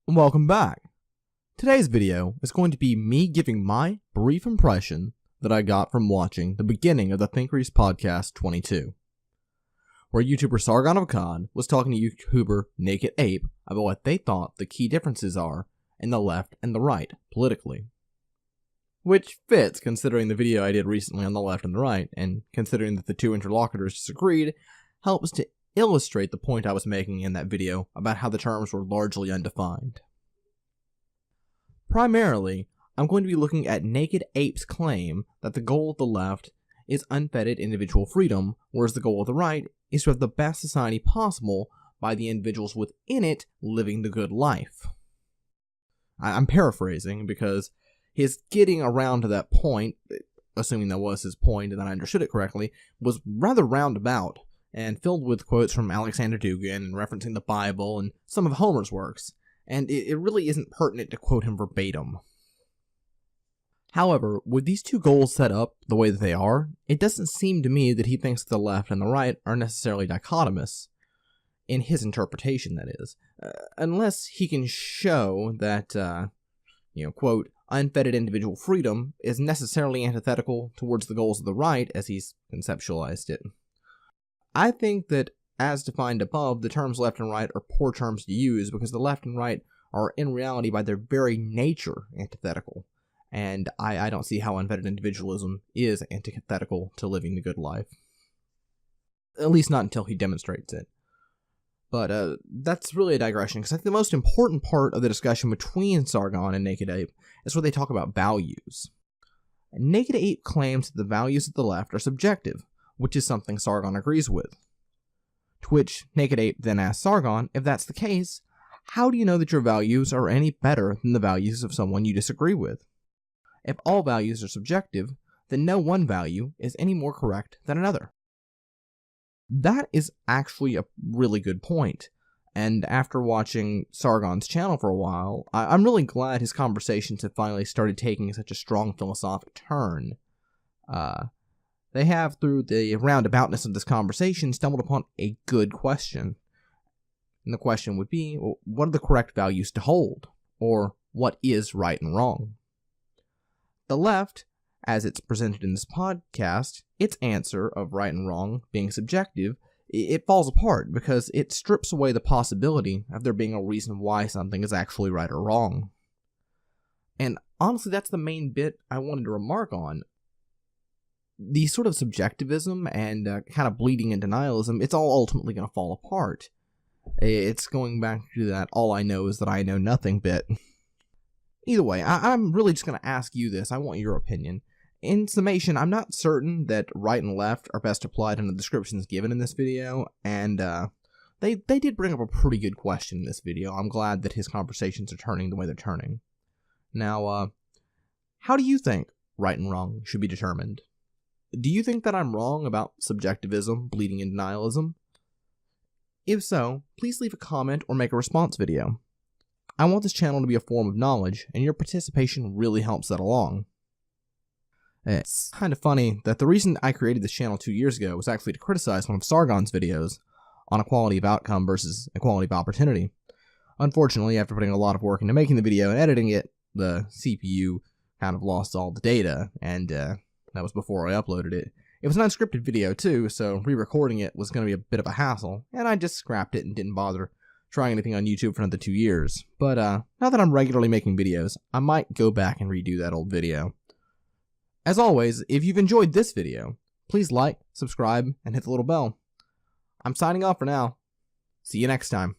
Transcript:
Welcome back. Today's video is going to be me giving my brief impression that I got from watching the beginning of the Thinkery's podcast 22, where YouTuber Sargon of Akkad was talking to YouTuber Naked Ape about what they thought the key differences are in the left and the right politically. Which fits considering the video I did recently on the left and the right, and considering that the two interlocutors disagreed, helps to illustrate the point I was making in that video about how the terms were largely undefined. Primarily, I'm going to be looking at Naked Ape's claim that the goal of the left is unfettered individual freedom, whereas the goal of the right is to have the best society possible by the individuals within it living the good life. I'm paraphrasing because his getting around to that point, assuming that was his point and that I understood it correctly, was rather roundabout and filled with quotes from Alexander Dugin and referencing the Bible and some of Homer's works, and it really isn't pertinent to quote him verbatim. However, with these two goals set up the way that they are, it doesn't seem to me that he thinks that the left and the right are necessarily dichotomous, in his interpretation that is, unless he can show that, quote, unfettered individual freedom is necessarily antithetical towards the goals of the right as he's conceptualized it. I think that, as defined above, the terms left and right are poor terms to use because the left and right are in reality by their very nature antithetical, and I don't see how unfettered individualism is antithetical to living the good life. At least not until he demonstrates it. But that's really a digression, because I think the most important part of the discussion between Sargon and Naked Ape is where they talk about values. Naked Ape claims that the values of the left are subjective, which is something Sargon agrees with. To which Naked Ape then asks Sargon, if that's the case, how do you know that your values are any better than the values of someone you disagree with? If all values are subjective, then no one value is any more correct than another. That is actually a really good point, and after watching Sargon's channel for a while, I'm really glad his conversations have finally started taking such a strong philosophic turn. They have, through the roundaboutness of this conversation, stumbled upon a good question. And the question would be, well, what are the correct values to hold? Or, what is right and wrong? The left, as it's presented in this podcast, its answer of right and wrong being subjective, it falls apart because it strips away the possibility of there being a reason why something is actually right or wrong. And honestly, that's the main bit I wanted to remark on. The sort of subjectivism and kind of bleeding in denialism, it's all ultimately going to fall apart. It's going back to that all I know is that I know nothing bit. Either way, I'm really just going to ask you this. I want your opinion. In summation, I'm not certain that right and left are best applied in the descriptions given in this video, and they did bring up a pretty good question in this video. I'm glad that his conversations are turning the way they're turning. Now, how do you think right and wrong should be determined? Do you think that I'm wrong about subjectivism, bleeding in denialism? If so, please leave a comment or make a response video. I want this channel to be a form of knowledge, and your participation really helps that along. It's kind of funny that the reason I created this channel 2 years ago was actually to criticize one of Sargon's videos on equality of outcome versus equality of opportunity. Unfortunately, after putting a lot of work into making the video and editing it, the CPU kind of lost all the data, and that was before I uploaded it. It was an unscripted video too, so re-recording it was going to be a bit of a hassle, and I just scrapped it and didn't bother trying anything on YouTube for another 2 years. But now that I'm regularly making videos, I might go back and redo that old video. As always, if you've enjoyed this video, please like, subscribe, and hit the little bell. I'm signing off for now. See you next time.